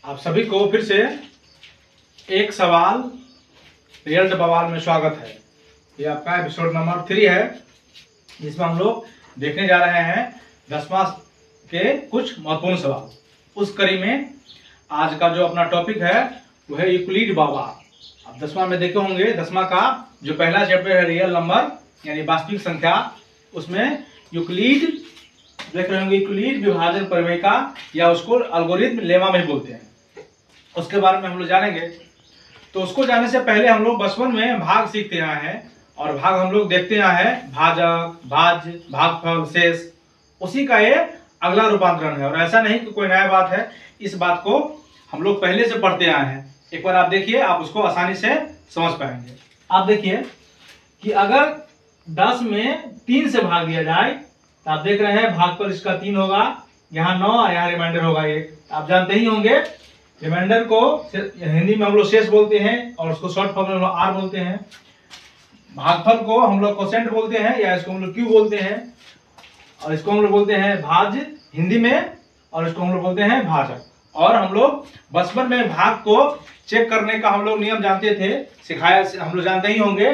आप सभी को फिर से एक सवाल रिजल्ट बवाल में स्वागत है। ये आपका एपिसोड नंबर 3 है, जिसमें हम लोग देखने जा रहे हैं 10वां के कुछ महत्वपूर्ण सवाल। उस कड़ी में आज का जो अपना टॉपिक है वो है यूक्लिड बवाल। आप 10वां में देखे होंगे, 10वां का जो पहला चैप्टर है रियल नंबर यानी वास्तविक संख्या, उसमें यूक्लिड देख रहे होंगे, यूक्लिड विभाजन प्रमेय का या उसको एल्गोरिथम लेमा में बोलते हैं, उसके बारे में हम लोग जानेंगे। तो उसको जानने से पहले हम लोग बचपन में भाग सीखते आए हैं और भाग हम लोग देखते आए हैं, भाजक, भाज्य, भागफल, शेष, उसी का ये अगला रूपांतरण है। और ऐसा नहीं कि कोई नया बात है, इस बात को हम लोग पहले से पढ़ते आए हैं। एक बार आप देखिए, आप उसको आसानी से समझ पाएंगे। आप देखिए कि अगर 10 में 3 से भाग दिया जाए तो आप देख रहे हैं भागफल इसका 3 होगा, यहाँ 9, यहाँ रिमाइंडर होगा 1। आप जानते ही होंगे रिमाइंडर को हिंदी में हम लोग शेष बोलते हैं और उसको शॉर्ट फॉर्म में हम लोग आर बोलते हैं। भागफल को हम लोग कोसेंट बोलते हैं या इसको हम लोग क्यू बोलते हैं, और इसको हम लोग बोलते हैं भाज्य हिंदी में, और इसको हम लोग बोलते हैं भाजक। और हम लोग बचपन में भाग को चेक करने का हम लोग नियम जानते थे, सिखाया, हम लोग जानते ही होंगे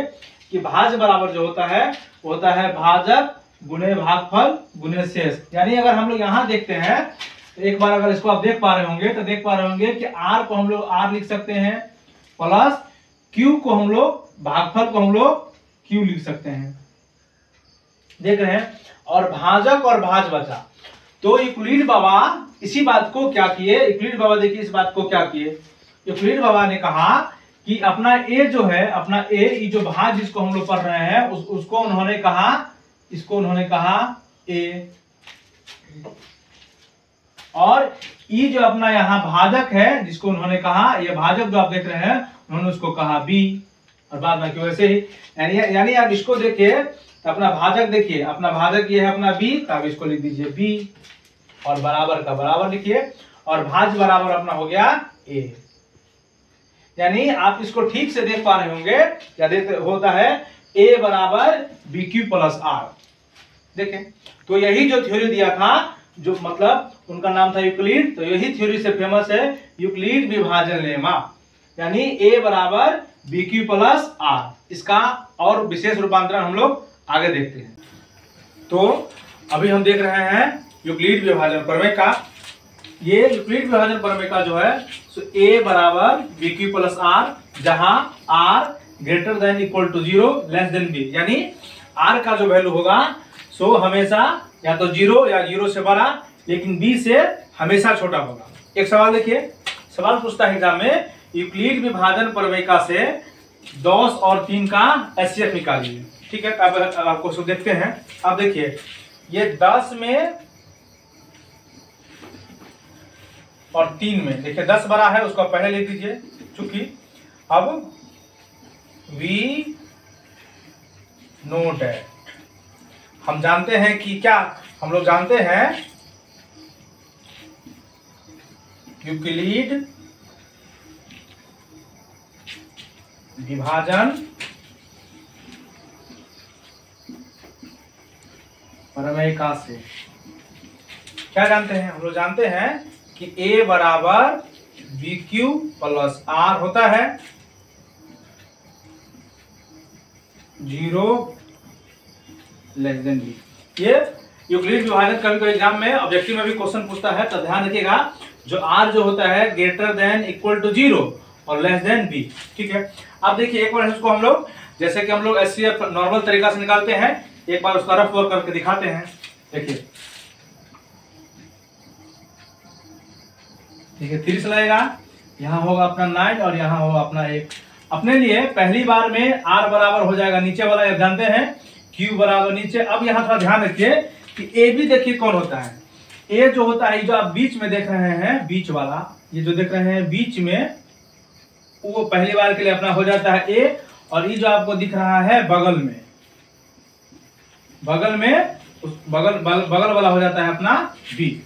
कि भाज्य बराबर जो होता है वो होता है भाजक गुणे भागफल गुणे शेष। यानी अगर हम लोग यहाँ देखते हैं, एक बार अगर इसको आप देख पा रहे होंगे तो देख पा रहे होंगे कि आर को हम लोग आर लिख सकते हैं, प्लस क्यू को हम लोग भागफल को हम लोग क्यू लिख सकते हैं, देख रहे हैं। और भाजक और भाज बचा। तो यूक्लिड बाबा इसी बात को क्या किए, यूक्लिड बाबा देखिए इस बात को क्या किए, यूक्लिड बाबा ने कहा कि अपना ए जो है, अपना ए जो भाज जिसको हम लोग पढ़ रहे हैं उसको उन्होंने कहा, इसको उन्होंने कहा ए, और ई जो अपना यहाँ भाजक है जिसको उन्होंने कहा, ये भाजक जो आप देख रहे हैं उन्होंने उसको कहा बी, और बाद में क्यों ऐसे ही। यानी आप इसको देखिए तो अपना भाजक देखिए, अपना भाजक ये है अपना बी, तो आप इसको लिख दीजिए बी, और बराबर का बराबर लिखिए, और भाज बराबर अपना हो गया ए। यानी आप इसको ठीक से देख पा रहे होंगे, क्या देख होता है ए बराबर बी क्यू प्लस आर। देखें तो यही जो थ्योरी दिया था, जो मतलब उनका नाम था यूक्लिड, तो यही थ्योरी से फेमस है यूक्लिड विभाजन लेमा, यानी ए बराबर बी क्यू प्लस आर। इसका और विशेष रूपांतरण हम लोग आगे देखते हैं। तो अभी हम देख रहे हैं यूक्लिड विभाजन प्रमेय का। ये यूक्लिड विभाजन प्रमेय का जो है ए बराबर बी क्यू प्लस आर, जहां R greater than equal to 0 less than B, यानी आर का जो वैल्यू होगा सो हमेशा या तो 0 या 0 से बड़ा, लेकिन बी से हमेशा छोटा होगा। एक सवाल देखिए, सवाल पूछता है एग्जाम में, यूक्लिड विभाजन प्रमेय से 10 और 3 का एचसीएफ निकालिए। ठीक है, अब आपको सब देखते हैं। अब देखिए ये 10 में और 3 में, देखिए 10 बड़ा है उसको पहले लिख दीजिए, चूंकि अब वी नो डैट हम जानते हैं कि क्या, हम लोग जानते हैं यूक्लिड विभाजन प्रमेय से क्या जानते हैं, हम लोग जानते हैं कि a बराबर बी क्यू प्लस आर होता है, 0 लेस देन बी। ये यूक्लिड विभाजन कभी कोई एग्जाम में ऑब्जेक्टिव में भी क्वेश्चन पूछता है, तो ध्यान रखिएगा जो r जो होता है ग्रेटर देन इक्वल टू 0 और लेस देन बी। ठीक है, अब देखिए एक बार इसको हम लोग, जैसे कि हम लोग एचसीएफ नॉर्मल तरीका से निकालते हैं, एक बार उसका रफ वर्क करके दिखाते हैं। देखिए ठीक है, 30 लगेगा, यहाँ होगा अपना 9 और यहाँ होगा अपना 1। अपने लिए पहली बार में r बराबर हो जाएगा नीचे वाला, ये जानते हैं, q बराबर नीचे। अब यहाँ थोड़ा ध्यान रखिए कि ए भी देखिए कौन होता है, ए जो होता है जो आप बीच में देख रहे हैं, बीच वाला ये जो देख रहे हैं बीच में, वो पहली बार के लिए अपना हो जाता है ए, और ये जो आपको दिख रहा है बगल में, बगल वाला हो जाता है अपना बी।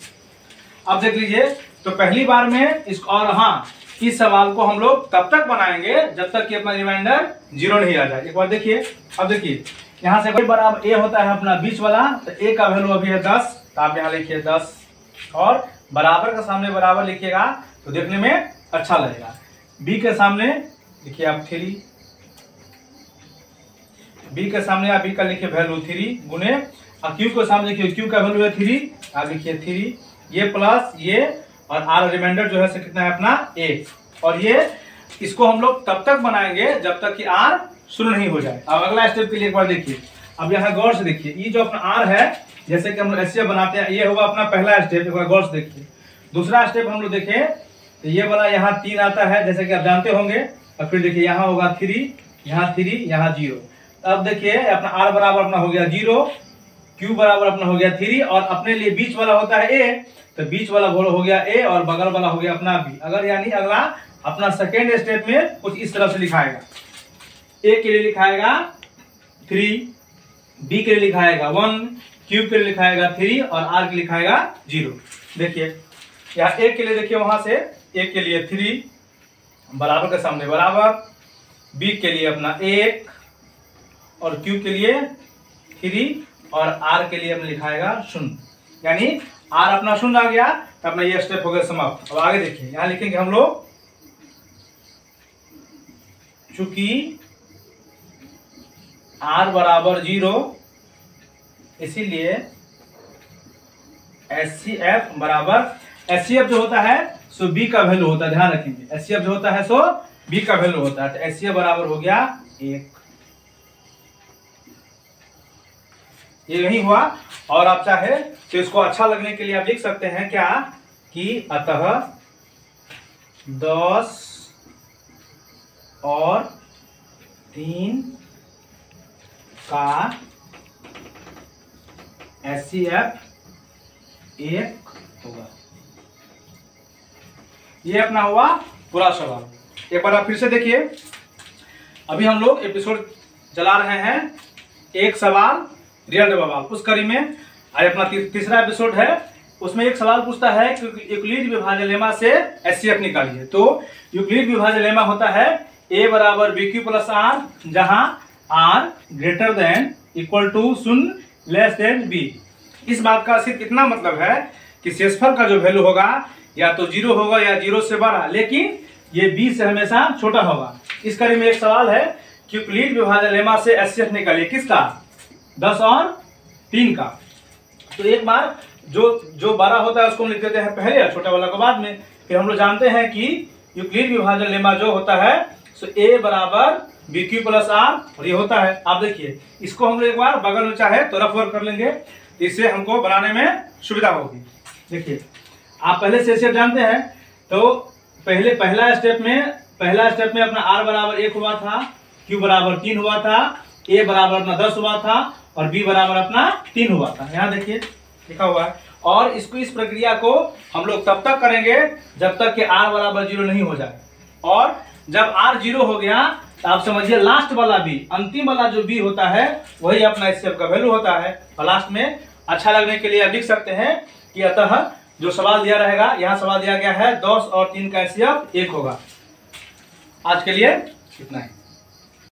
अब देख लीजिए, तो पहली बार में इसको, और हाँ इस सवाल को हम लोग तब तक बनाएंगे जब तक कि अपना रिमाइंडर 0 नहीं आ जाए। एक बार देखिए, अब देखिए यहाँ से बराबर ए होता है अपना बीच वाला, तो ए का वैल्यू अभी है 10, तो आप यहाँ लिखिए 10, और बराबर का सामने बराबर लिखिएगा तो देखने में अच्छा लगेगा। बी के सामने देखिए आप 3, बी के सामने आप बी का लिखिए वैल्यू 3 गुने, और क्यू के सामने देखिए क्यू का वैल्यू है 3, आप लिखिए 3, ये प्लस ये, और आर रिमाइंडर जो है से कितना है अपना 1। और ये इसको हम लोग तब तक बनाएंगे जब तक कि आर शुरू नहीं हो जाए। अब अगला स्टेप के लिए एक बार देखिए, अब यहाँ गौर से देखिए, ये जो अपना आर है, जैसे कि हम लोग एचसीएफ बनाते हैं, ये होगा अपना पहला स्टेप, एक बार गौर से देखिए। दूसरा स्टेप हम लोग देखें तो ये वाला यहाँ 3 आता है, जैसे कि आप जानते होंगे, और फिर देखिए यहाँ होगा 3, यहाँ 3, यहाँ 0। अब देखिए अपना आर बराबर अपना हो गया 0, क्यू बराबर अपना हो गया 3, और अपने लिए बीच वाला होता है ए, तो बीच वाला हो गया ए, और बगल वाला हो गया अपना बी। अगर यानी अगला अपना सेकेंड स्टेप में कुछ इस तरह से लिखाएगा, ए के लिए लिखाएगा 3, बी के लिए लिखाएगा 1, क्यू के लिए लिखाएगा 3, और आर के लिए लिखाएगा 0। देखिए यहाँ ए के लिए देखिए, वहां से ए के लिए 3 बराबर के सामने बराबर, बी के लिए अपना 1, और क्यू के लिए 3, और आर के लिए अपना लिखाएगा 0। यानी आर अपना 0 आ गया, तो अपना ये स्टेप हो गया समाप्त। अब आगे देखिए, यहां लिखेंगे हम लोग चूंकि आर बराबर 0, इसीलिए एचसीएफ बराबर, एचसीएफ जो होता है सो बी का वैल्यू होता है, ध्यान रखेंगे, एचसीएफ जो होता है सो बी का वैल्यू होता है, तो एचसीएफ बराबर हो गया 1। ये नहीं हुआ, और आप चाहे तो इसको अच्छा लगने के लिए आप लिख सकते हैं क्या कि अतः 10 और 3 का एचसीएफ 1 होगा। ये अपना हुआ पूरा सवाल। एक बार आप फिर से देखिए, अभी हम लोग एपिसोड चला रहे हैं एक सवाल रियल बवाल, उस कड़ी में आज अपना तीसरा एपिसोड है। उसमें एक सवाल पूछता है कि यूक्लिड विभाजन लेमा से एचसीएफ निकालिए। तो यूक्लिड विभाजन लेमा होता है ए बराबर बी क्यू प्लस आर, जहां R greater than equal to 0 less than B. इस बात का सिर्फ इतना मतलब है कि शेषफल का जो वैल्यू होगा या तो 0 होगा या 0 से बड़ा, लेकिन ये बी से हमेशा छोटा होगा। इस कड़ी में एक सवाल है कि यूक्लिड विभाजन लेमा से एचसीएफ निकालिए, किसका? 10 और 3 का। तो एक बार जो बड़ा होता है उसको हम लिख देते हैं पहले और छोटा वाला को बाद में। फिर हम लोग जानते हैं कि यूक्लिड विभाजन लेमा जो होता है सो ए बराबर बी क्यू प्लस आर, और ये होता है। आप देखिए इसको हम लोग एक बार बगल में चाहे तो रफ वर्क कर लेंगे, इससे हमको बनाने में सुविधा होगी। देखिए आप पहले से एचसीएफ जानते हैं, तो पहला स्टेप में अपना आर बराबर 1 हुआ था, क्यू बराबर 3 हुआ था, ए बराबर अपना 10 हुआ था, और बी बराबर अपना 3 हुआ था। यहाँ देखिए लिखा हुआ है। और इस प्रक्रिया को हम लोग तब तक करेंगे जब तक कि आर बराबर 0 नहीं हो जाए। और जब आर 0 हो गया तो आप समझिए लास्ट वाला बी, अंतिम वाला जो बी होता है वही अपना एचसीएफ का वैल्यू होता है। और लास्ट में अच्छा लगने के लिए आप लिख सकते हैं कि अतः जो सवाल दिया रहेगा, यहाँ सवाल दिया गया है 10 और 3 का एचसीएफ 1 होगा। आज के लिए इतना ही।